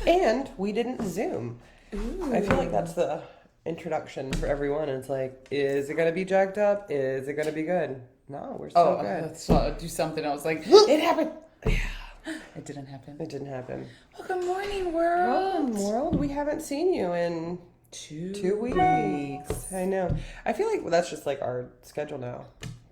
And we didn't Zoom. Ooh. I feel like that's the introduction for everyone. It's like, is it going to be jacked up? Is it going to be good? No, we're so good. Let's do something. I was like, it happened. It didn't happen. It didn't happen. Well, good morning, world. Welcome, world. We haven't seen you in 2 weeks. I know. I feel like that's just like our schedule now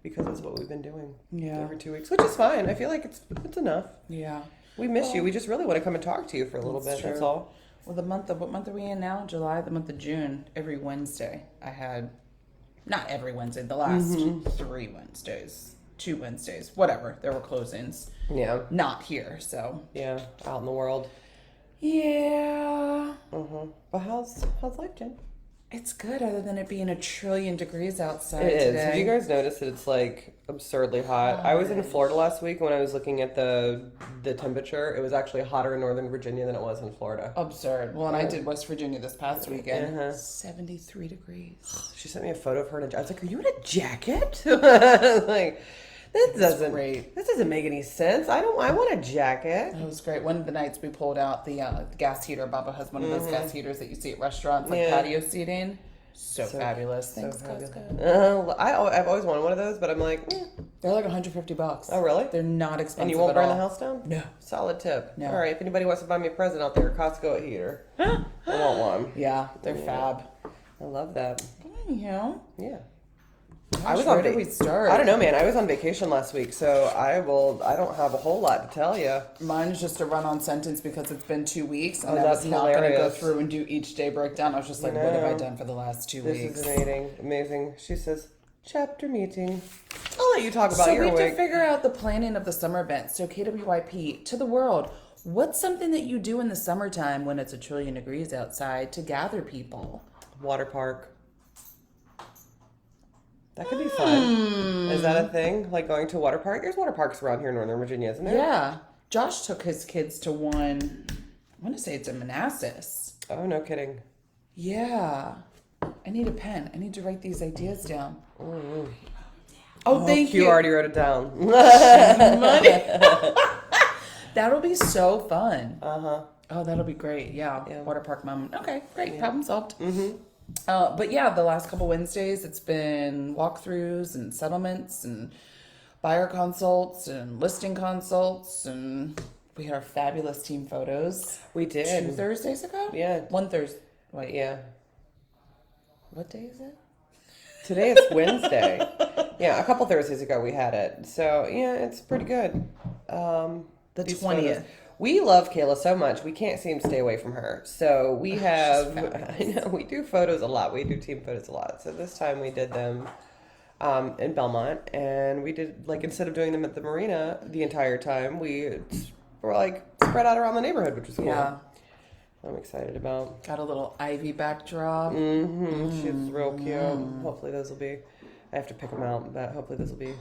because that's what we've been doing. Yeah. Every 2 weeks, which is fine. I feel like it's enough. Yeah. We miss you. We just really want to come and talk to you for a little bit. True. That's all. Well, what month are we in now? July, the month of June. Every Wednesday, I had, not every Wednesday, the last 3 Wednesdays, 2 Wednesdays, whatever. There were closings. Yeah. Not here, so. Yeah. Out in the world. Yeah. But how's life, Jen? It's good, other than it being 1,000,000,000,000 degrees outside It is. today. Have you guys noticed that it's like absurdly hot? I was in Florida last week when I was looking at the temperature. It was actually hotter in Northern Virginia than it was in Florida. Absurd. Well, and I did West Virginia this past weekend. 73 degrees. She sent me a photo of her in a jacket. I was like, "Are you in a jacket?" Like, this doesn't make any sense. I want a jacket. It was great. One of the nights we pulled out the gas heater. Baba has one of those gas heaters that you see at restaurants, like patio seating. So fabulous. Thanks, fabulous. good. I've always wanted one of those, but I'm like, They're like $150. Oh, really? They're not expensive. And you won't at burn all. the house down? No. Solid tip. No. All right, if anybody wants to buy me a present out there, Costco a heater. I want one. Yeah, they're fab. I love that. Yeah. Yeah. Gosh, where did we start? I don't know, man. I was on vacation last week, so I don't have a whole lot to tell you. Mine is just a run-on sentence because it's been 2 weeks, and I that's was not going to go hilarious. through and do each day breakdown. I was just like, what have I done for the last 2 weeks? This is amazing. She says, chapter meeting. I'll let you talk about your So we have to week. figure out the planning of the summer event. So KWYP, to the world, what's something that you do in the summertime when it's 1,000,000,000 degrees outside to gather people? Water park. That could be fun. Is that a thing? Like going to a water park? There's water parks around here in Northern Virginia, isn't there? Yeah. Josh took his kids to one, I want to say it's in Manassas. Oh, no kidding. Yeah. I need a pen. I need to write these ideas down. Oh, thank you. You already wrote it down. That'll be so fun. Uh-huh. Oh, that'll be great. Yeah. Water park moment. Okay, great. Yeah. Problem solved. But yeah, the last couple Wednesdays, it's been walkthroughs and settlements and buyer consults and listing consults, and we had our fabulous team photos. We did. 2 Thursdays ago? Yeah. One Thursday. Wait. Yeah. What day is it? Today is Wednesday. Yeah, a couple Thursdays ago we had it. So, yeah, it's pretty good. The These 20th. photos. We love Kayla so much. We can't seem to stay away from her. So we have, I know, we do photos a lot. We do team photos a lot. So this time we did them in Belmont. And we did, like, instead of doing them at the marina the entire time, we were, like, spread out around the neighborhood, which was cool. Yeah. I'm excited about. Got a little ivy backdrop. She's real cute. Hopefully those will be, I have to pick them out, but hopefully those will be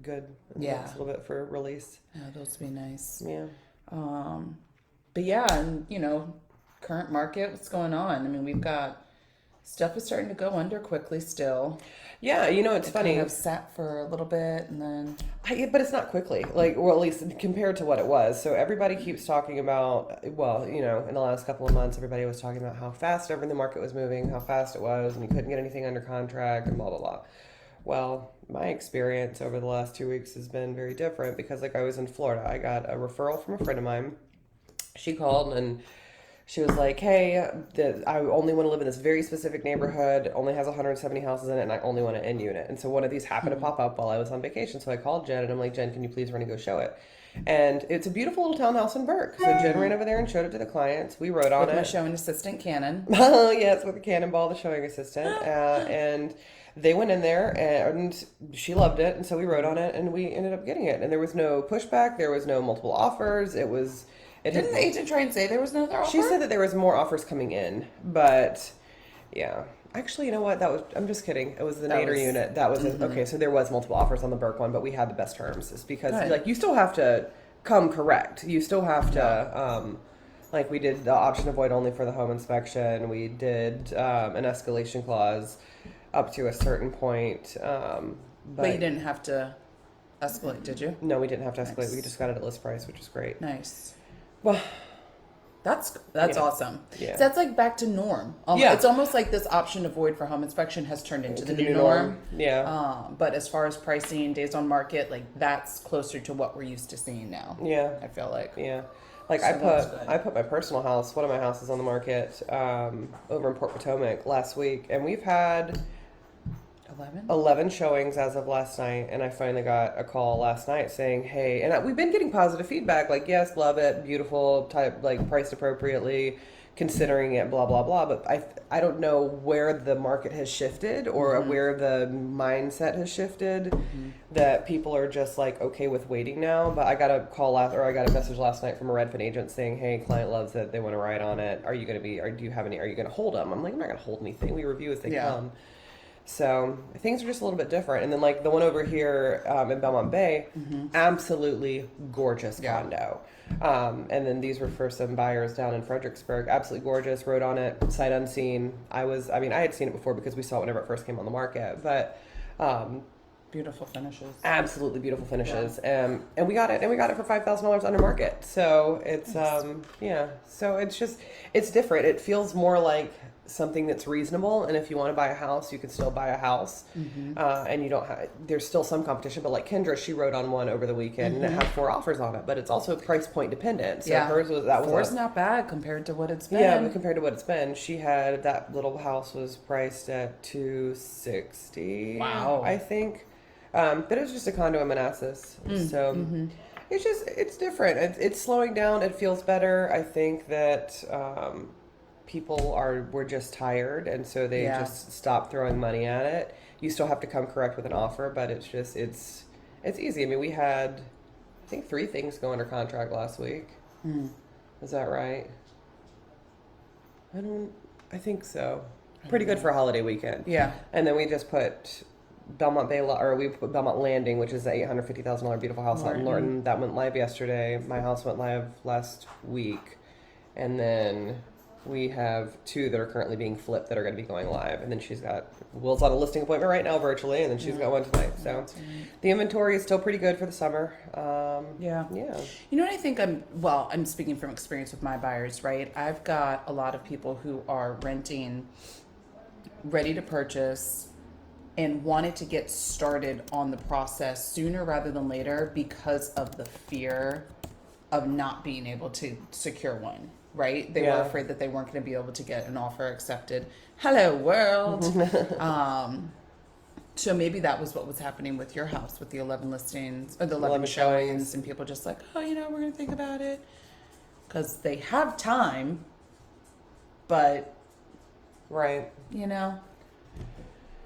good. Yeah. A little bit for release. Yeah, those would be nice. Yeah. But yeah, and current market, what's going on? I mean, we've got stuff is starting to go under quickly still. Yeah, it's funny. Kind of sat for a little bit and then. But it's not quickly, or at least compared to what it was. So everybody keeps talking about, well, in the last couple of months, everybody was talking about how fast the market was moving, how fast it was, and you couldn't get anything under contract and blah, blah, blah. Well, my experience over the last 2 weeks has been very different because, I was in Florida. I got a referral from a friend of mine. She called and she was like, hey, I only want to live in this very specific neighborhood, only has 170 houses in it, and I only want an in unit. And so one of these happened to pop up while I was on vacation. So I called Jen, and I'm like, Jen, can you please run and go show it? And it's a beautiful little townhouse in Burke. So Jen ran over there and showed it to the clients. We wrote on with it. my showing assistant, Cannon. Oh, yes, with the Cannonball, the showing assistant. And they went in there, and she loved it. And so we wrote on it, and we ended up getting it. And there was no pushback. There was no multiple offers. Didn't the agent try and say there was no other offer? She said that there was more offers coming in, but yeah. Actually, you know what? I'm just kidding. It was the Nader unit. That was okay. So there was multiple offers on the Burke one, but we had the best terms. It's because you still have to come correct. You still have to we did the option avoid only for the home inspection. We did an escalation clause up to a certain point. But you didn't have to escalate, did you? No, we didn't have to escalate. Nice. We just got it at list price, which is great. Nice. Well, That's awesome. Yeah. So that's like back to norm. Yeah. It's almost like this option to void for home inspection has turned into the new norm. Yeah. But as far as pricing, days on market, like that's closer to what we're used to seeing now. Yeah. I feel like. Yeah. Like So I put my personal house, one of my houses on the market over in Port Potomac last week, and we've had 11 showings as of last night, and I finally got a call last night saying, hey, and we've been getting positive feedback, like, yes, love it, beautiful, type, like, priced appropriately, considering it, blah, blah, blah, but I don't know where the market has shifted or where the mindset has shifted, that people are just, like, okay with waiting now, but I got a I got a message last night from a Redfin agent saying, hey, client loves it, they want to ride on it, are you going to hold them? I'm like, I'm not going to hold anything, we review as they come. So things are just a little bit different. And then like the one over here in Belmont Bay, absolutely gorgeous condo. And then these were for some buyers down in Fredericksburg. Absolutely gorgeous. Wrote on it, sight unseen. I had seen it before because we saw it whenever it first came on the market. But beautiful finishes. Absolutely beautiful finishes. And we got it for $5,000 under market. So it's So it's different. It feels more like something that's reasonable, and if you want to buy a house, you can still buy a house, and you don't have. There's still some competition, but like Kendra, she wrote on one over the weekend, and it had 4 offers on it, but it's also price point dependent. So hers was 4's not bad compared to what it's been. Yeah, but compared to what it's been, she had that little house was priced at $260. Wow, I think, but it was just a condo in Manassas, so. It's different. It's slowing down. It feels better. I think that people were just tired, and so they just stopped throwing money at it. You still have to come correct with an offer, but it's easy. I mean, we had, I think, 3 things go under contract last week. Is that right? I think so. Pretty good for a holiday weekend. Yeah. And then we just put Belmont we put Belmont Landing, which is the $850,000 beautiful house out in Lorton. That went live yesterday. My house went live last week. And then we have 2 that are currently being flipped that are going to be going live. And then Will's on a listing appointment right now virtually, and then she's got one tonight. So the inventory is still pretty good for the summer. Yeah. You know what I think I'm speaking from experience with my buyers, right? I've got a lot of people who are renting, ready to purchase, and wanted to get started on the process sooner rather than later because of the fear of not being able to secure one. Right? They were afraid that they weren't going to be able to get an offer accepted. Hello, world. So maybe that was what was happening with your house with the 11 listings or the 11 showings, and people just like, oh, we're going to think about it. Because they have time, but, Right.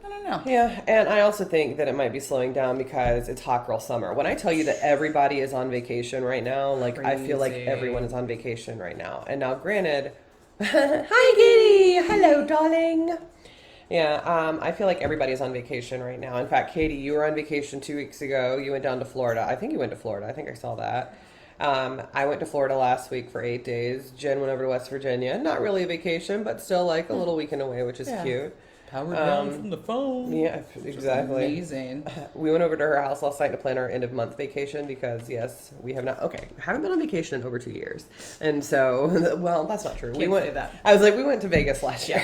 I don't know. Yeah, and I also think that it might be slowing down because it's hot girl summer. When I tell you that everybody is on vacation right now, like I feel like everyone is on vacation right now. And now, granted, hi Katie, hello darling. Yeah, I feel like everybody is on vacation right now. In fact, Katie, you were on vacation 2 weeks ago. You went down to Florida. I think you went to Florida. I think I saw that. I went to Florida last week for 8 days. Jen went over to West Virginia. Not really a vacation, but still like a little weekend away, which is cute. Powered down from the phone. Yeah, exactly. Amazing. We went over to her house last night to plan our end of month vacation because, yes, we have not. Okay, haven't been on vacation in over 2 years, and so, well, that's not true. Can't say that. I was like, we went to Vegas last year.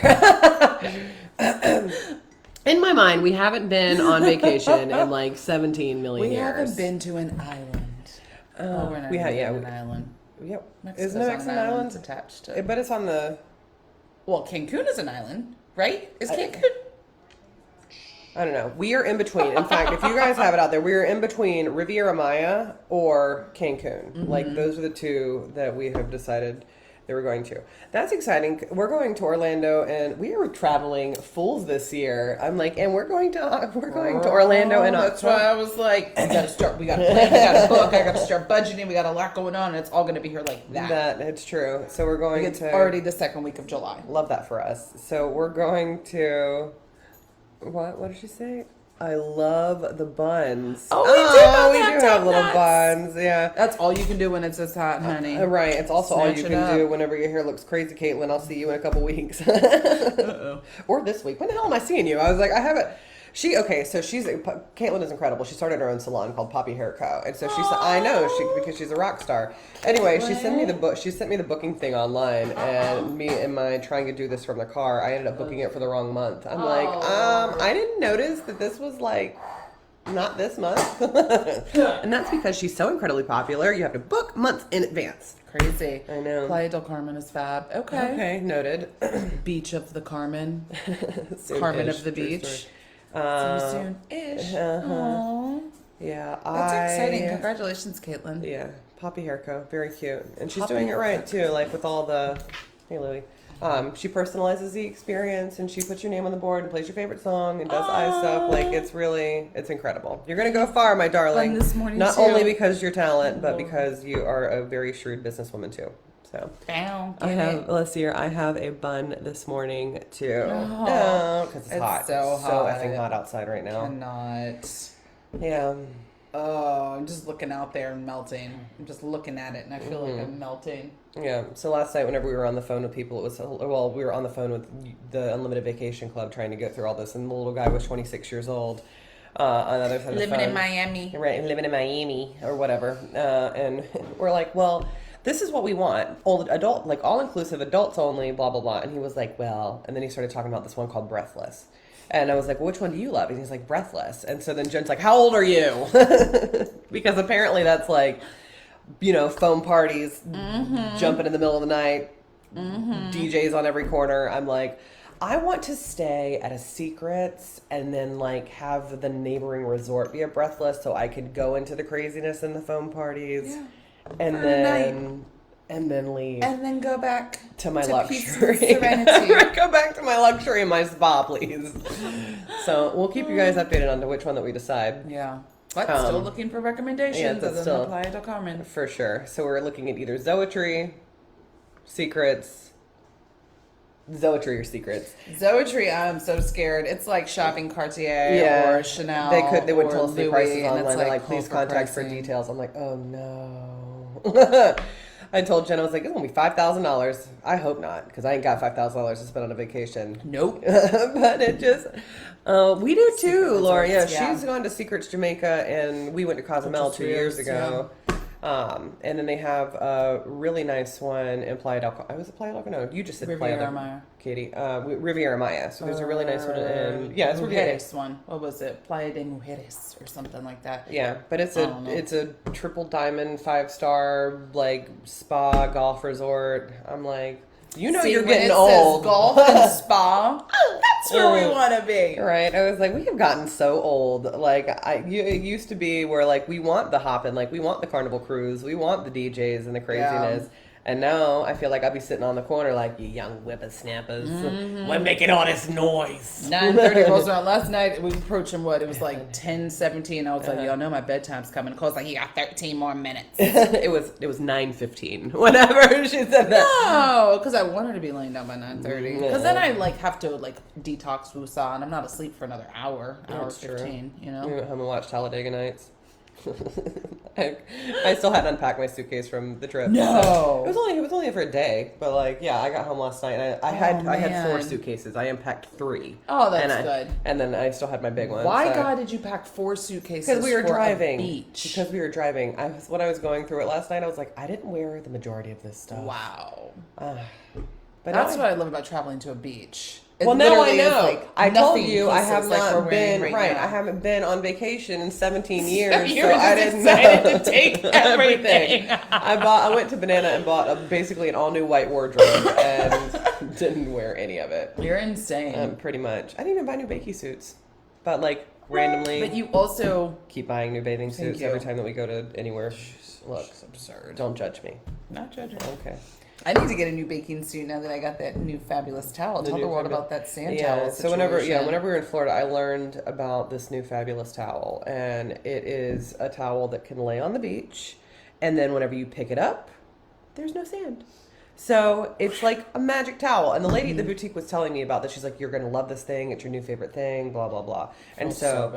In my mind, we haven't been on vacation in like 17 million years. We haven't been to an island. We're not an island. Yep. Mexico's Isn't Mexico an island? Attached to. But it's on the. Well, Cancun is an island. Right? Is Cancun? I don't know. We are in between. In fact, if you guys have it out there, we are in between Riviera Maya or Cancun. Like, those are the 2 that we have decided that we're going to. That's exciting. We're going to Orlando, and we are traveling fools this year. I'm like, and we're going to Orlando in October. That's why I was like, we got to start. We got to plan. We got to book. I got to start budgeting. We got a lot going on, and it's all going to be here like that. It's true. So we're going it's already the second week of July. Love that for us. So we're going to. What did she say? I love the buns. Oh, we do have little buns. Yeah. That's all you can do when it's this hot, honey. Right. It's also all you can do whenever your hair looks crazy, Caitlin. I'll see you in a couple weeks. Or this week. When the hell am I seeing you? I was like, I haven't. So Caitlin is incredible. She started her own salon called Poppy Hair Co. And so I know because she's a rock star. Anyway, she sent me the book. She sent me the booking thing online, and me and my trying to do this from the car. I ended up booking it for the wrong month. I'm like, I didn't notice that this was like not this month, and that's because she's so incredibly popular. You have to book months in advance. Crazy. I know. Playa del Carmen is fab. Okay, noted. Beach of the Carmen. Soon-ish, Carmen of the true beach. story. Soon-ish. Aww. Yeah, That's exciting. Congratulations, Caitlin. Yeah, Poppy Hair Co. Very cute, and she's doing it right too. Like with all the, hey Louie, she personalizes the experience, and she puts your name on the board and plays your favorite song and does eye stuff. Like it's incredible. You're gonna go far, my darling. Fun this morning Not too. only because you're talent, but because you are a very shrewd businesswoman too. So let's see here. I have a bun this morning too. No, because it's hot. So hot. So effing hot outside right now. Cannot. Yeah. Oh, I'm just looking out there and melting. I'm just looking at it, and I feel like I'm melting. Yeah. So last night, whenever we were on the phone with people, we were on the phone with the Unlimited Vacation Club trying to go through all this, and the little guy was 26 years old. On the other side of the phone. Living in Miami. Right, living in Miami or whatever. And we're like, well, this is what we want. Old adult, like all-inclusive, adults only, blah, blah, blah. And he was like, well, and then he started talking about this one called Breathless. And I was like, well, which one do you love? And he's like, Breathless. And so then Jen's like, how old are you? Because apparently that's like, foam parties, jumping in the middle of the night, DJs on every corner. I'm like, I want to stay at a Secrets and then like have the neighboring resort be a Breathless so I could go into the craziness in the foam parties and then leave. And then go back to my peace luxury. and serenity. Go back to my luxury and my spa, please. So we'll keep you guys updated on to which one that we decide. Yeah. But still looking for recommendations other than the Playa del Carmen. For sure. So we're looking at either Zoetry, Secrets, Zoetry or Secrets. Zoetry, I'm so scared. It's like shopping Cartier or Chanel. They would tell us the prices Louis, online. They're like, please contact for details. I'm like, oh no. I told Jen, I was like, it's gonna be $5,000. I hope not, because I ain't got $5,000 to spend on a vacation. Nope. But it just, we do too, Secret Laura. resorts, Yeah, she's gone to Secrets Jamaica, and we went to Cozumel 2 years ago. And then they have a really nice one in Playa del Carmen. Was it Playa del Carmen? No, you just said Playa del Carmen. Katie. Riviera Maya. So there's a really nice one in, it's Riviera. Mujeres one. What was it? Playa de Mujeres or something like that. Yeah, but it's a triple diamond 5-star like spa golf resort. I'm like, you're getting old. Says golf and spa. That's where we want to be. Right. I was like, we have gotten so old. Like, it used to be where like we want the hopping, like we want the Carnival cruise, we want the DJs and the craziness. Yeah. And now I feel like I'll be sitting on the corner like, you young whippersnappers. We're making all this noise. 9:30 rolls around. Last night, we approached him, it was like 10:17. I was like, y'all know my bedtime's coming. Nicole's like, you got 13 more minutes. It was 9:15. Whenever she said that. No, because I wanted to be laying down by 9:30. Because then I have to detox Wusa, and I'm not asleep for another hour 15, We went home and watched Talladega Nights. I still hadn't unpacked my suitcase from the trip. No, so it was only for a day, but I got home last night and I had 4 suitcases. I unpacked 3. Oh, that's good. And then I still had my big one. Why God did you pack 4 suitcases? Because we were driving. Beach? Because we were driving. When I was going through it last night, I was like, I didn't wear the majority of this stuff. Wow. But that's what I love about traveling to a beach. Well, now I know. I told you I have like not been right. I haven't been on vacation in 17 years, so I didn't know to take everything. I went to Banana and bought basically an all new white wardrobe and didn't wear any of it. You're insane. Pretty much. I didn't even buy new bathing suits, but randomly. But you also keep buying new bathing suits every time that we go to anywhere. Look, it's absurd. Don't judge me. Not judging. Okay. I need to get a new baking suit now that I got that new fabulous towel. Tell the world about that sand towel situation. So whenever we were in Florida, I learned about this new fabulous towel, and it is a towel that can lay on the beach, and then whenever you pick it up, there's no sand. So it's like a magic towel. And the lady at the boutique was telling me about this. She's like, you're going to love this thing. It's your new favorite thing, blah, blah, blah. And so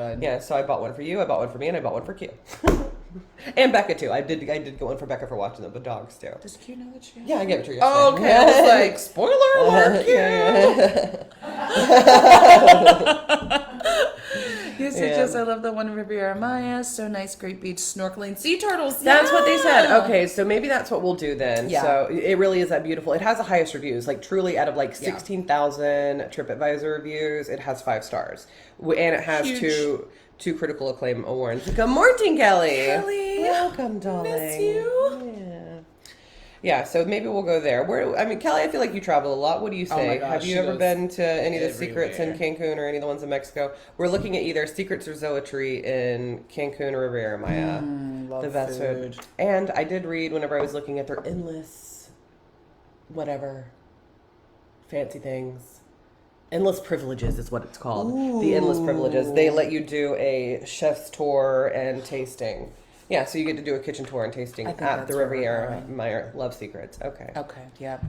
I bought one for you, I bought one for me, and I bought one for Q. And Becca too. I did get one for Becca for watching the dogs too. Does Q know that she has I gave it to her yesterday. Oh, okay. I was like, spoiler alert, Q. You suggest I love the one in Riviera Maya. So nice, great beach, snorkeling, sea turtles. That's what they said. Okay, so maybe that's what we'll do then. Yeah. So it really is that beautiful. It has the highest reviews, like truly out of like 16,000 TripAdvisor reviews, it has 5 stars. And it has two critical acclaim awards. Good morning, Kelly. Kelly. Welcome, darling. Miss you. Yeah, so maybe we'll go there. Kelly, I feel like you travel a lot. What do you say? Oh my gosh, Have you she ever goes been to any of the everywhere. Secrets in Cancun or any of the ones in Mexico? We're looking at either Secrets or Zoetry in Cancun or Riviera Maya. Love the best food. And I did read whenever I was looking at their endless, whatever, fancy things. Endless privileges is what it's called. Ooh. The endless privileges. They let you do a chef's tour and tasting. Yeah, so you get to do a kitchen tour and tasting at the Riviera Maya Love Secrets. Okay. Okay, yeah.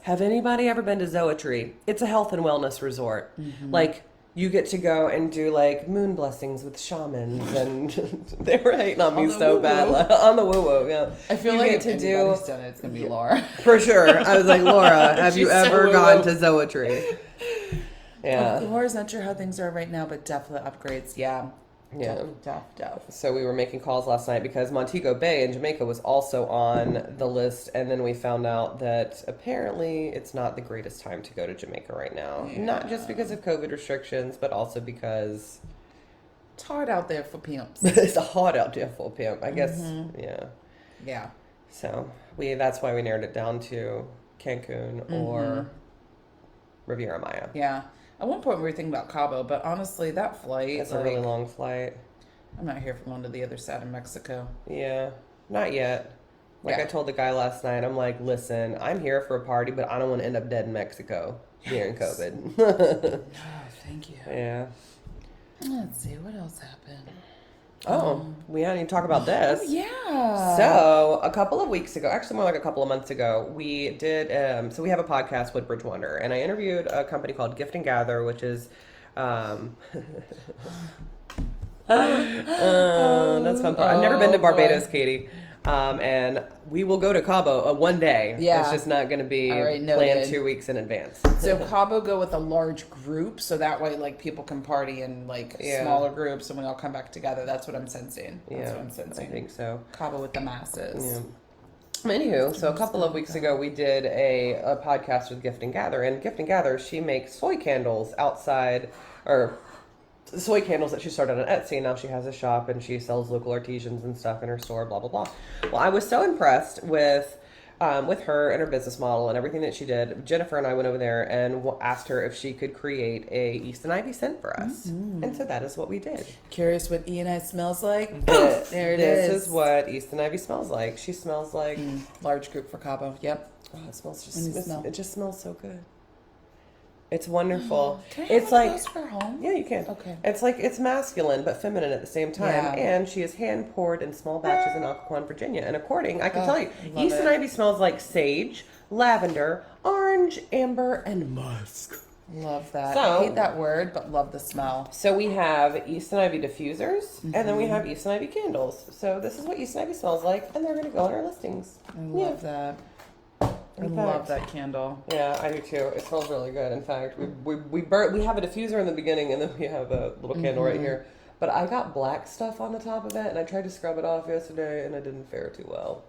Have anybody ever been to Zoetry? It's a health and wellness resort. Like, you get to go and do like moon blessings with shamans, and they were hating on me so bad on the woo-woo. Yeah, I feel you like get if to anybody's do done it, it's gonna be Laura. for sure. I was like, Laura, have you She's so ever woo-woo. gone to Zoetry? Yeah. Laura's not sure how things are right now, but definitely upgrades. Yeah. Yeah. Def. So we were making calls last night because Montego Bay in Jamaica was also on the list, and then we found out that apparently it's not the greatest time to go to Jamaica right now. Yeah. Not just because of COVID restrictions, but also because It's hard out there for pimps. it's hot out there for a pimp. I guess. Yeah. Yeah. So that's why we narrowed it down to Cancun or Riviera Maya. Yeah. At one point we were thinking about Cabo, but honestly, that flight, It's a really long flight. I'm not here from one to the other side of Mexico. Yeah, not yet. Like Yeah. I told the guy last night, I'm like, listen, I'm here for a party, but I don't want to end up dead in Mexico during COVID. Oh, thank you. Yeah. Let's see, what else happened? We hadn't even talked about this. Yeah. So a couple of weeks ago, actually more like a couple of months ago, we did, so we have a podcast, Woodbridge Wonder, and I interviewed a company called Gift and Gather, which is, that's fun. I've never been to Barbados, Katie. And we will go to Cabo one day. Yeah. It's just not going to be All right, planned noted. 2 weeks in advance. So Cabo go with a large group, so that way like people can party in like smaller groups and we all come back together. That's what I'm sensing. That's what I'm sensing. I think so. Cabo with the masses. Yeah. Anywho, so a couple of weeks ago we did a podcast with Gift and Gather, and Gift and Gather, she makes soy candles outside, or soy candles that she started on Etsy. Now she has a shop and she sells local artisans and stuff in her store, blah blah blah. Well, I was so impressed with her and her business model and everything that she did. Jennifer and I went over there and asked her if she could create a East and Ivy scent for us, and so that is what we did. Curious what E&I smells like? There it is. This is what East and Ivy smells like. She smells like Large group for Cabo. Yep. oh, it smells smell. it just smells so good. It's wonderful. Can I It's have one like of those for home? yeah, you can. Okay. It's like it's masculine but feminine at the same time, Yeah. and she is hand poured in small batches in Occoquan, Virginia. And according, I can tell you, love East and it. Ivy smells like sage, lavender, orange, amber, and musk. Love that. So- I hate that word, but love the smell. So we have East and Ivy diffusers, and then we have East and Ivy candles. So this is what East and Ivy smells like, and they're going to go on our listings. I love that. I In love fact. that candle. Yeah, I do too. It smells really good. In fact, we have a diffuser in the beginning, and then we have a little candle right here. But I got black stuff on the top of it, and I tried to scrub it off yesterday, and it didn't fare too well.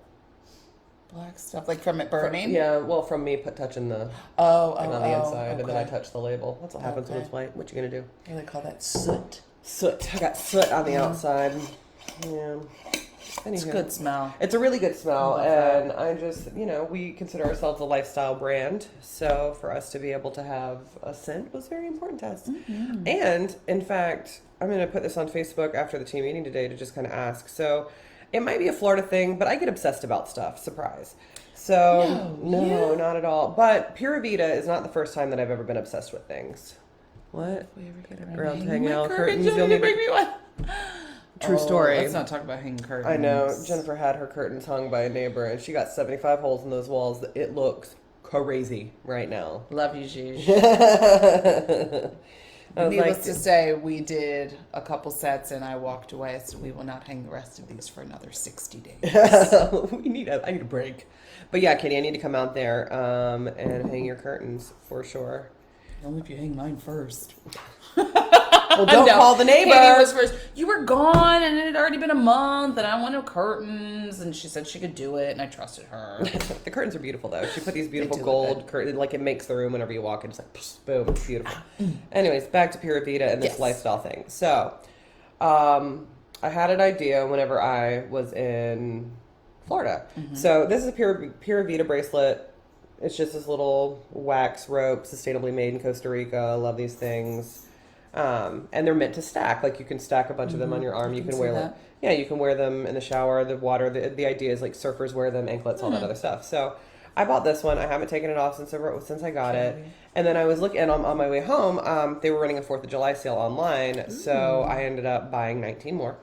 Black stuff, like from it burning? Yeah, well, from me touching the on on the inside, and then I touched the label. That's what happens when Okay. it's white. What you gonna do? They call that soot. Soot. I got soot on the outside. Yeah. It's a Anywho. good smell. It's a really good smell, I love that. and I just, we consider ourselves a lifestyle brand, so for us to be able to have a scent was very important to us. And, in fact, I'm going to put this on Facebook after the team meeting today to just kind of ask. So, it might be a Florida thing, but I get obsessed about stuff. Surprise. So, no, not at all. But Pura Vita is not the first time that I've ever been obsessed with things. What? If we ever get around Around to hanging hanging out my curtains, you'll you'll need need to to- bring me one. True story. Let's not talk about hanging curtains. I know. Jennifer had her curtains hung by a neighbor, and she got 75 holes in those walls. It looks crazy right now. Love you, Gigi. I was Needless like, to say, we did a couple sets and I walked away, so we will not hang the rest of these for another 60 days. I need a break. But yeah, Kitty, I need to come out there and hang your curtains for sure. Only if you hang mine first. Well, don't call the neighbor. Katie was first. You were gone, and it had already been a month, and I wanted curtains, and she said she could do it, and I trusted her. The curtains are beautiful, though. She put these beautiful gold curtains, like it makes the room whenever you walk in. It's like, boom, it's beautiful. Anyways, back to Pura Vita and this lifestyle thing. So, I had an idea whenever I was in Florida. So this is a Pura Vita bracelet. It's just this little wax rope, sustainably made in Costa Rica. I love these things. And they're meant to stack. Like you can stack a bunch of them on your arm. You can wear them. Yeah, you can wear them in the shower, the water. The idea is like surfers wear them, anklets, all that other stuff. So I bought this one. I haven't taken it off since I got it. And then I was looking, and on my way home, they were running a 4th of July sale online. So I ended up buying 19 more.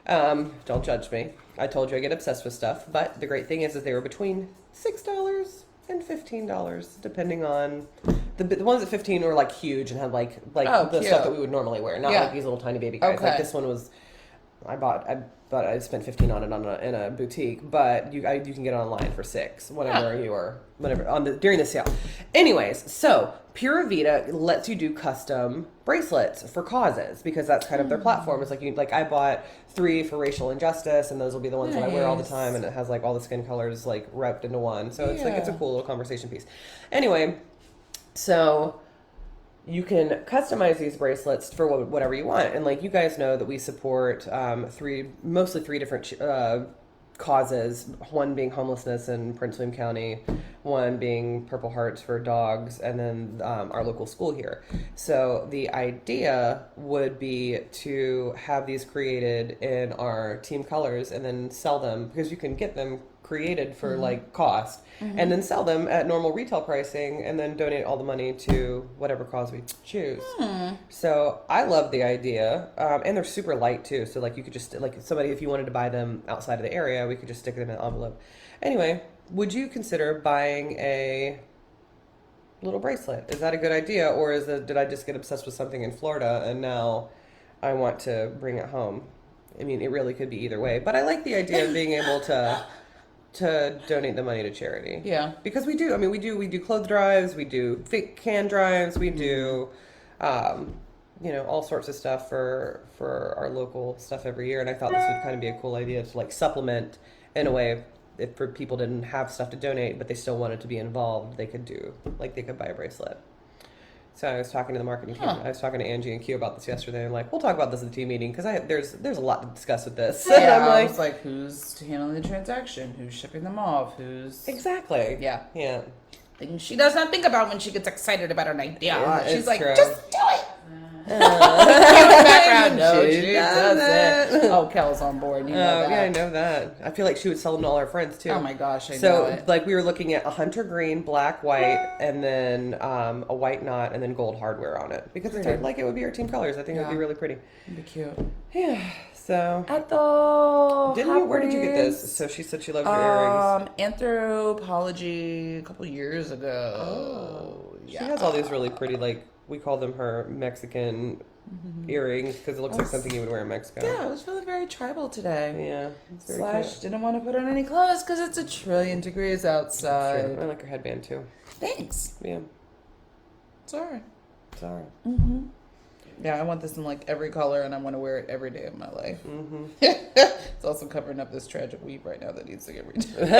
Don't judge me. I told you I get obsessed with stuff. But the great thing is they were between $6 and $15, depending on the ones at 15 were like huge and had like the stuff that we would normally wear, not like these little tiny baby guys. Like this one was, I spent 15 on it in a boutique, but you can get it online for $6 during the sale. Anyways, so Pura Vita lets you do custom bracelets for causes because that's kind of their platform. It's like I bought 3 for racial injustice, and those will be the ones that I wear all the time, and it has like all the skin colors like wrapped into one. So it's like it's a cool little conversation piece. Anyway, so you can customize these bracelets for whatever you want. And like you guys know that we support mostly three different causes, one being homelessness in Prince William County, one being Purple Hearts for dogs, and then our local school here. So the idea would be to have these created in our team colors and then sell them, because you can get them created for like cost, and then sell them at normal retail pricing, and then donate all the money to whatever cause we choose. So I love the idea, and they're super light too. So like you could just like somebody, if you wanted to buy them outside of the area, we could just stick them in an envelope. Anyway, would you consider buying a little bracelet? Is that a good idea, or did I just get obsessed with something in Florida and now I want to bring it home? I mean, it really could be either way, but I like the idea of being able to donate the money to charity. Yeah. Because we do. I mean, we do clothes drives, we do fake can drives, we do, all sorts of stuff for our local stuff every year. And I thought this would kind of be a cool idea to like supplement in a way. If for people didn't have stuff to donate, but they still wanted to be involved, they could buy a bracelet. So I was talking to the marketing team. I was talking to Angie and Q about this yesterday. I'm like, we'll talk about this at the team meeting, because there's a lot to discuss with this. Yeah, and I'm I was like, who's handling the transaction? Who's shipping them off? Who's exactly? Yeah. Things she does not think about when she gets excited about an idea. Yeah, she's like, true. just do it. Background. No, she doesn't. Oh, Kel's on board. You know that. Yeah, I know that. I feel like she would sell them to all our friends too. Oh my gosh, I know So it. like we were looking at a hunter green, black, white, and then a white knot, and then gold hardware on it, because it would be our team colors. I think it would be really pretty. It'd be cute. Yeah. So where did you get this? So she said she loved your earrings. Anthropology a couple years ago. Oh, yeah. She has all these really pretty, like, we call them her Mexican earrings, because it looks like something you would wear in Mexico. Yeah, I was feeling very tribal today. Yeah. / didn't want to put on any clothes because it's 1,000,000,000 degrees outside. Sure. I like her headband too. Thanks. Yeah. Sorry. Yeah, I want this in like every color, and I want to wear it every day of my life. It's also covering up this tragic weep right now that needs to get redone.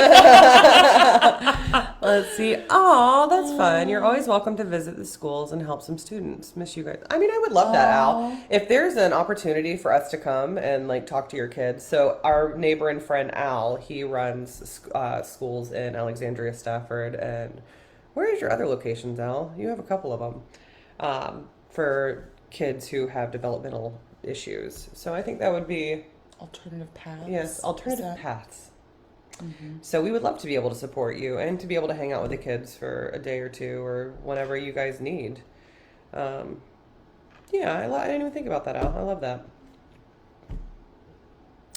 Let's see. Oh, that's fun. You're always welcome to visit the schools and help some students. Miss you guys. I mean, I would love that, Al. If there's an opportunity for us to come and like talk to your kids. So our neighbor and friend Al, he runs schools in Alexandria, Stafford, and where is your other locations, Al? You have a couple of them for kids who have developmental issues. So I think that would be alternative paths. Yes, alternative paths. So we would love to be able to support you and to be able to hang out with the kids for a day or two or whenever you guys need. I didn't even think about that, Al. I love that.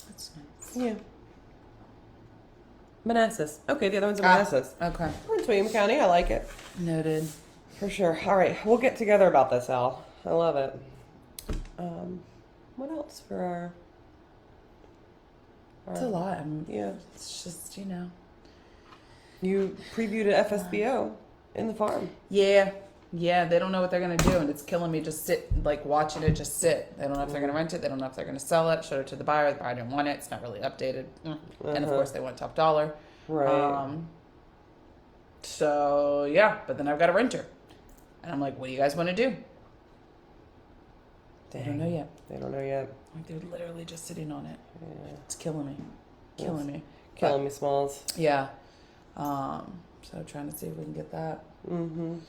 That's nice. Yeah. Manassas. Okay, the other one's in Manassas. Okay. Prince William County. I like it. Noted. For sure. All right, we'll get together about this, Al. I love it. What else for our it's a lot. Yeah. It's just, You previewed an FSBO in the farm. Yeah. Yeah, they don't know what they're gonna do, and it's killing me. Just watching it just sit. They don't know if they're gonna rent it. They don't know if they're gonna sell it. Showed it to the buyer. The buyer didn't want it. It's not really updated, and of course they want top dollar. Right. So yeah, but then I've got a renter, and I'm like, what do you guys want to do? They don't know yet. They don't know yet. Like they're literally just sitting on it. Yeah. It's killing me. Killing me, Smalls. Yeah. So trying to see if we can get that. Mm-hmm.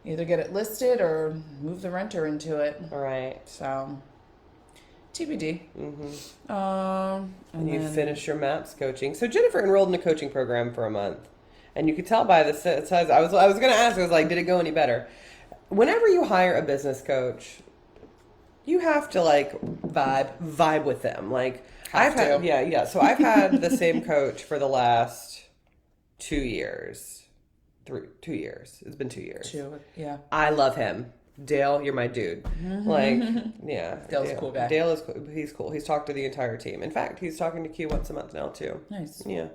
Either get it listed or move the renter into it. All right. So TBD. Mm-hmm. And you then, finish your MAPS coaching. So Jennifer enrolled in a coaching program for a month, and you could tell by the size. I was going to ask. I was like, did it go any better? Whenever you hire a business coach, you have to like vibe with them. Like Have to. Yeah. So I've had the same coach for the last 2 years. 2 years. It's been 2 years. Yeah. I love him. Dale, you're my dude. Like, yeah. Dale's a cool guy. Dale is cool. He's cool. He's talked to the entire team. In fact, he's talking to Q once a month now too. Nice. Yeah.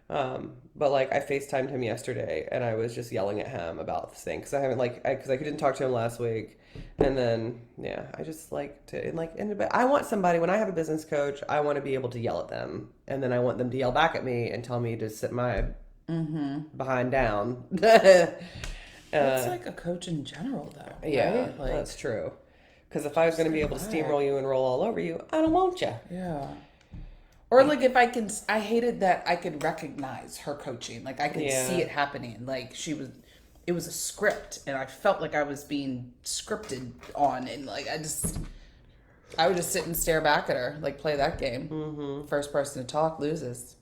But like I FaceTimed him yesterday and I was just yelling at him about this thing because I haven't because I couldn't talk to him last week. And then, yeah, I just like to, but I want somebody, when I have a business coach, I want to be able to yell at them. And then I want them to yell back at me and tell me to sit my behind down. It's like a coach in general, though. Yeah, right? Like, that's true. Because if I was going to be able to steamroll you and roll all over you, I don't want you. Yeah. Or like if I hated that I could recognize her coaching. Like I could see it happening. Like it was a script and I felt like I was being scripted on. And like I would just sit and stare back at her, like play that game. Mm-hmm. First person to talk loses.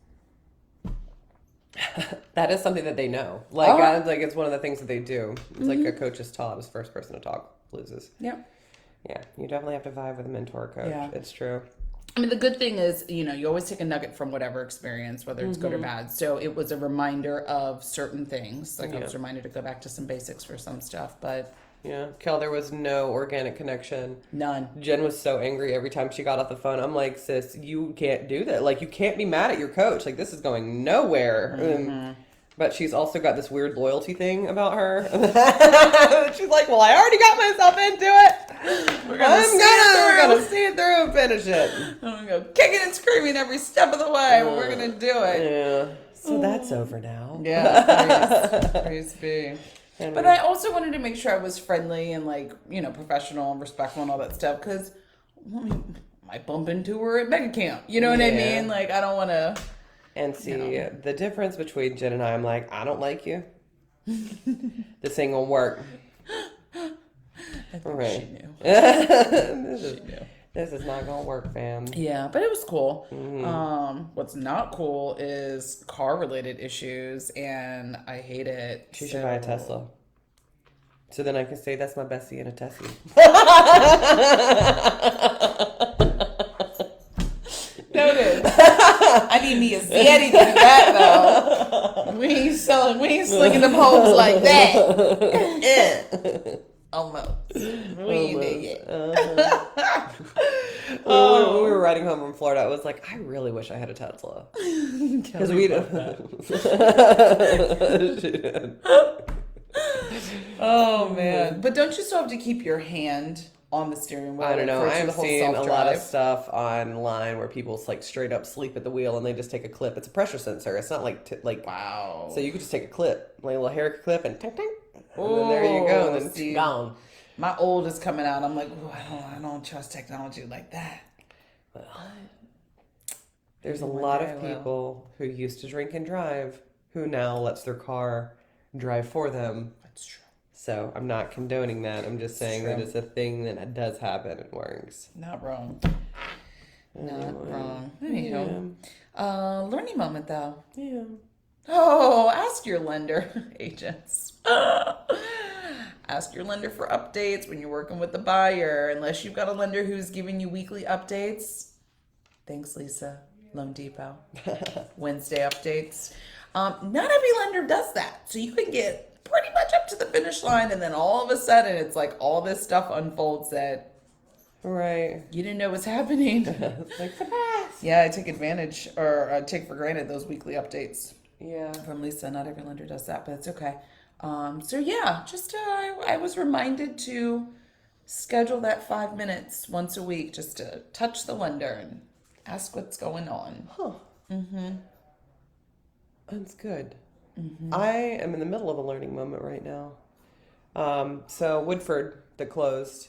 That is something that they know. Like, like it's one of the things that they do. It's like a coach is taught, is first person to talk loses. Yep. Yeah, you definitely have to vibe with a mentor coach. Yeah. It's true. I mean, the good thing is, you always take a nugget from whatever experience, whether it's good or bad. So it was a reminder of certain things. Like I was reminded to go back to some basics for some stuff, but... Yeah. Kel, there was no organic connection. None. Jen was so angry every time she got off the phone. I'm like, sis, you can't do that. Like, you can't be mad at your coach. Like, this is going nowhere. Mm-hmm. But she's also got this weird loyalty thing about her. She's like, well, I already got myself into it. We're gonna see it through and finish it. I'm gonna go kicking and screaming every step of the way, but we're gonna do it. Yeah. So that's over now. Yeah. Praise be. But I also wanted to make sure I was friendly and professional and respectful and all that stuff because I might bump into her at mega camp. You know what I mean? Like I don't want to. And see, the difference between Jen and I'm like, I don't like you. This ain't gonna work. I think she knew. This is not gonna work, fam. Yeah, but it was cool. Mm-hmm. What's not cool is car-related issues, and I hate it. She should buy a Tesla. So then I can say that's my bestie and a Tessie. Noted. I need me a Zeddy to do that though. We ain't slinging them homes like that. Almost. We ain't there yet. When we were riding home from Florida, I was like, I really wish I had a Tesla. Because we Oh man! But don't you still have to keep your hand on the steering wheel? I don't know. I've seen a lot of stuff online where people straight up sleep at the wheel and they just take a clip. It's a pressure sensor. It's not like wow. So you could just take a clip, like a little hair clip, and ting ting, and then there you go, and then gone. My old is coming out. I'm like, I don't trust technology like that. Well, there's a lot of people who used to drink and drive who now lets their car drive for them. That's true. So I'm not condoning that. I'm just saying that it's a thing that does happen and works. Not wrong. Not wrong. Anyhow, learning moment though. Yeah. Oh, ask your lender agents. Ask your lender for updates when you're working with the buyer. Unless you've got a lender who's giving you weekly updates. Thanks, Lisa. Loan Depot. Wednesday updates. Not every lender does that. So you can get pretty much up to the finish line and then all of a sudden it's like all this stuff unfolds that right. You didn't know was happening. Like surprise. Yeah, I take advantage or I take for granted those weekly updates. Yeah. From Lisa. Not every lender does that, but it's okay. So yeah, just I was reminded to schedule that 5 minutes once a week just to touch the lender and ask what's going on. Huh. That's good. I am in the middle of a learning moment right now. So Woodford that closed.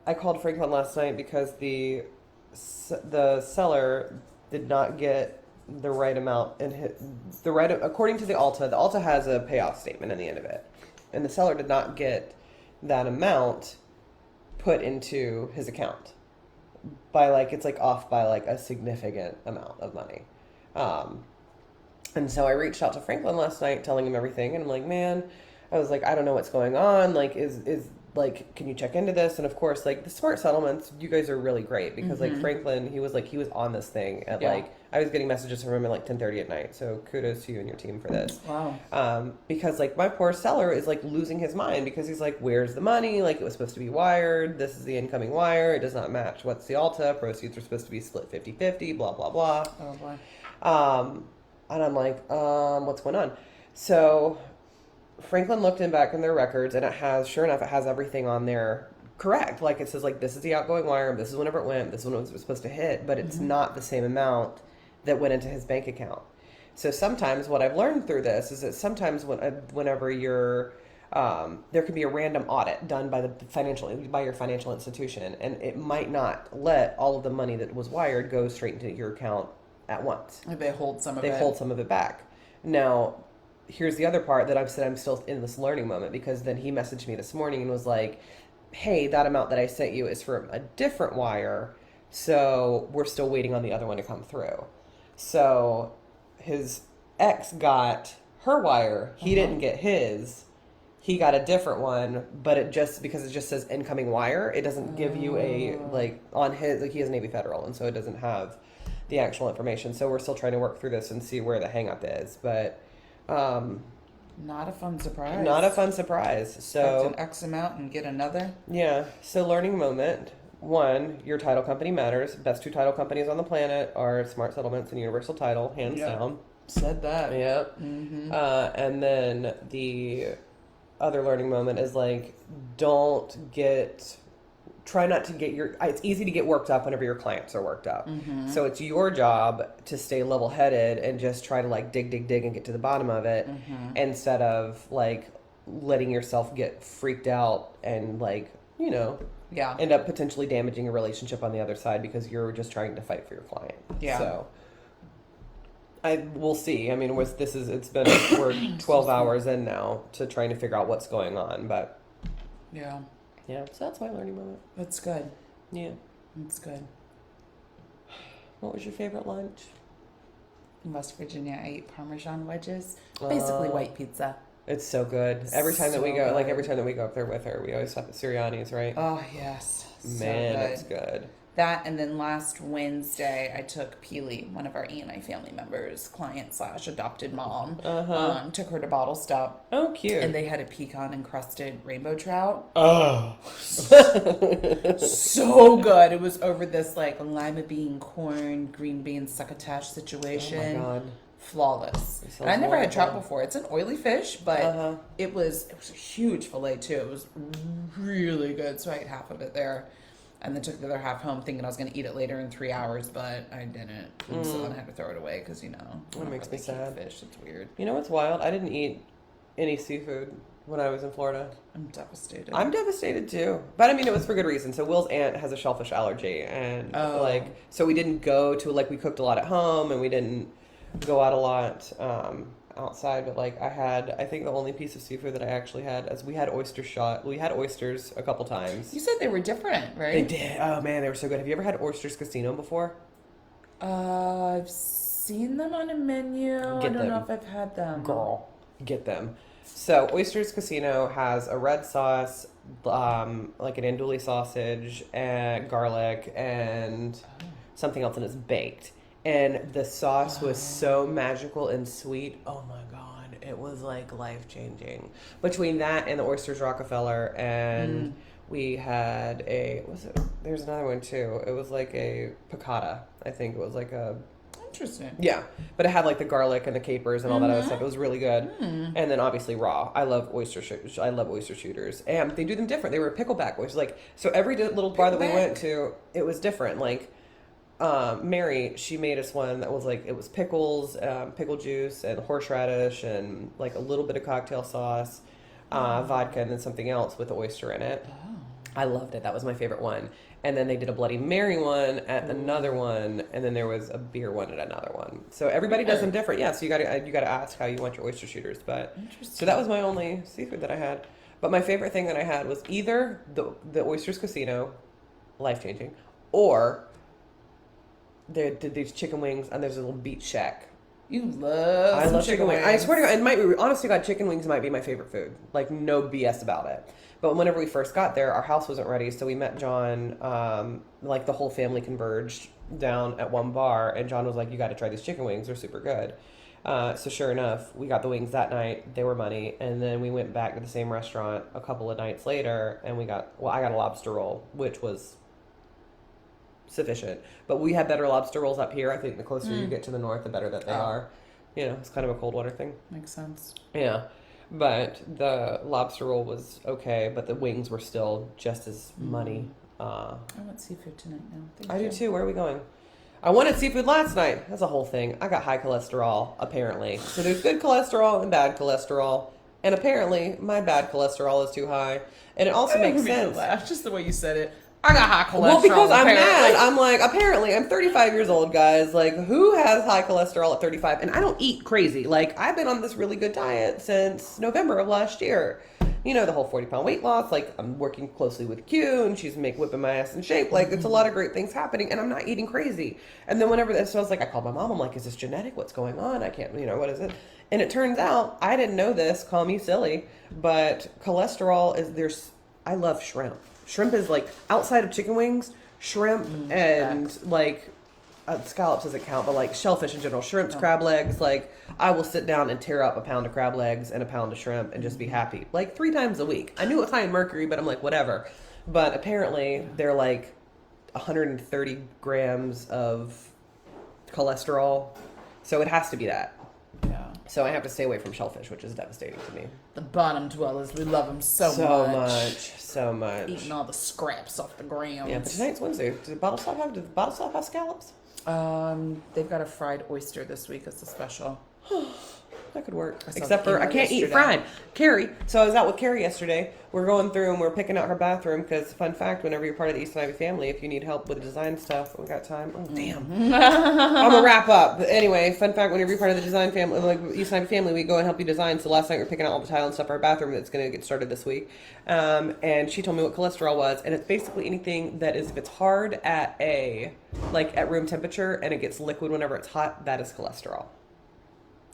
I called Franklin last night because the seller did not get the right amount and the right according to the Alta. The Alta has a payoff statement at the end of it, and the seller did not get that amount put into his account by it's off by a significant amount of money. And so I reached out to Franklin last night, telling him everything, and I'm like, man, I was like, I don't know what's going on. Is can you check into this? And of course, the smart settlements, you guys are really great because Franklin, he was on this thing at I was getting messages from him at 10:30 at night. So kudos to you and your team for this. Wow. Because my poor seller is losing his mind because he's like, where's the money? It was supposed to be wired. This is the incoming wire. It does not match. What's the Alta? Proceeds are supposed to be split 50-50, blah, blah, blah. Oh boy. And I'm like, what's going on? So Franklin looked back in their records, and sure enough, it has everything on there correct. It says, this is the outgoing wire, this is whenever it went, this is when it was supposed to hit, but it's not the same amount that went into his bank account. So sometimes what I've learned through this is that sometimes whenever you're, there could be a random audit done by your financial institution, and it might not let all of the money that was wired go straight into your account at once. They hold some of it. it. They hold some of it back. Now, here's the other part that I've said I'm still in this learning moment, because then he messaged me this morning and was like, hey, that amount that I sent you is from a different wire, so we're still waiting on the other one to come through. So his ex got her wire. He didn't get his. He got a different one, but because it just says incoming wire, it doesn't give you on his, he has Navy Federal, and so it doesn't have the actual information. So we're still trying to work through this and see where the hang up is, but not a fun surprise. Not a fun surprise. So expect an X amount and get another. Yeah. So learning moment. One, your title company matters. Best two title companies on the planet are Smart Settlements and Universal Title, hands down. Said that. Yep. Mm-hmm. And then the other learning moment is try not to get it's easy to get worked up whenever your clients are worked up. Mm-hmm. So it's your job to stay level headed and just try to dig and get to the bottom of it, instead of letting yourself get freaked out and end up potentially damaging a relationship on the other side because you're just trying to fight for your client. Yeah. So we'll see. I mean, we're 12 hours in now to trying to figure out what's going on, but yeah. Yeah, so that's my learning moment. That's good. Yeah. That's good. What was your favorite lunch? In West Virginia, I ate Parmesan wedges. Basically white pizza. It's so good. Every time that we go up there with her, we always have the Sirianni's, right? Oh, yes. Man, it's good. That, and then last Wednesday, I took Peely, one of our E&I family members, client / adopted mom, took her to Bottle Stop. Oh, cute. And they had a pecan-encrusted rainbow trout. Oh. So good. It was over this, lima bean, corn, green bean succotash situation. Oh, my God. Flawless. And I never had trout before. It's an oily fish, but it was a huge fillet, too. It was really good, so I ate half of it there. And then took the other half home thinking I was going to eat it later in 3 hours, but I didn't. And so then I had to throw it away because, That makes me sad. Fish. It's weird. You know what's wild? I didn't eat any seafood when I was in Florida. I'm devastated. I'm devastated too. But I mean, it was for good reason. So Will's aunt has a shellfish allergy. And so we didn't go to, we cooked a lot at home and we didn't go out a lot outside. But I think the only piece of seafood that I actually had is we had oysters a couple times. You said they were different, right? They did. Oh man, they were so good. Have you ever had Oysters Casino before? I've seen them on a menu. I don't know if I've had them. Girl, get them. So Oysters Casino has a red sauce, an andouille sausage, and garlic, and something else, and it's baked. And the sauce was so magical and sweet. Oh my God. It was life-changing. Between that and the Oysters Rockefeller, and we had there's another one too. It was a piccata. I think it was Interesting. Yeah, but it had like the garlic and the capers and all that other stuff. It was really good. And then obviously raw. I love oyster shooters, and they do them different. They were pickleback oysters. Like, so every little bar that we went to, it was different. Like, Mary, she made us one that was like, it was pickles, pickle juice, and horseradish, and like a little bit of cocktail sauce, vodka, and then something else with the oyster in it. Oh. I loved it. That was my favorite one. And then they did a Bloody Mary one at another one, and then there was a beer one at another one. So everybody does them different. Yeah, so you gotta ask how you want your oyster shooters. But so that was my only seafood that I had. But my favorite thing that I had was either the Oysters Casino, life changing, or they did these chicken wings, and there's a little beach shack. You love I love chicken wings. I swear to God, it might be, honestly, God, chicken wings might be my favorite food. Like, no BS about it. But whenever we first got there, our house wasn't ready, so we met John. Like, the whole family converged down at one bar, and John was like, "You got to try these chicken wings; they're super good." So sure enough, we got the wings that night. They were money, and then we went back to the same restaurant a couple of nights later, and I got a lobster roll, which was sufficient. But we had better lobster rolls up here. I think the closer you get to the north, the better that they are. You know, it's kind of a cold water thing. Makes sense. Yeah. But the lobster roll was okay, but the wings were still just as money. I want seafood tonight now. I do too. Where are we going? I wanted seafood last night. That's a whole thing. I got high cholesterol, apparently. So there's good cholesterol and bad cholesterol. And apparently, my bad cholesterol is too high. And it also makes sense. Laugh, just the way you said it. I got high cholesterol. Well, because I'm apparently. mad. I'm like, apparently, I'm 35 years old, guys. Like, who has high cholesterol at 35? And I don't eat crazy. Like, I've been on this really good diet since November of last year. You know, the whole 40-pound weight loss. Like, I'm working closely with Q, and she's whipping my ass in shape. Like, it's a lot of great things happening, and I'm not eating crazy. And then so I was like, I called my mom. I'm like, is this genetic? What's going on? I can't, what is it? And it turns out, I didn't know this. Call me silly. But cholesterol I love shrimp. Shrimp is like, outside of chicken wings, shrimp and like, scallops doesn't count, but like shellfish in general, shrimps, crab legs, like I will sit down and tear up a pound of crab legs and a pound of shrimp and just be happy. Like 3 times a week. I knew it was high in mercury, but I'm like, whatever. But apparently they're like 130 grams of cholesterol. So it has to be that. Yeah. So I have to stay away from shellfish, which is devastating to me. The bottom dwellers, we love them so much. Eating all the scraps off the ground. Yeah, but tonight's Wednesday. Does the bottle shop have scallops? They've got a fried oyster this week as a special. That could work. I saw Except the for I email can't eat yesterday. fried. Carrie. So I was out with Carrie yesterday. We're going through and we're picking out her bathroom because, fun fact, whenever you're part of the East Ivy family, if you need help with design stuff, we got time. Oh damn. I'm gonna wrap up. But anyway, fun fact, whenever you're part of the design family, like East Ivy family, we go and help you design. So last night we were picking out all the tile and stuff for our bathroom that's gonna get started this week. And she told me what cholesterol was, and it's basically anything that is, if it's hard at room temperature and it gets liquid whenever it's hot, that is cholesterol.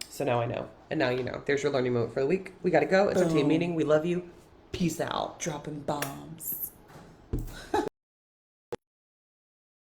So now I know. And now you know. There's your learning moment for the week. We got to go. It's our team meeting. We love you. Peace out. Dropping bombs.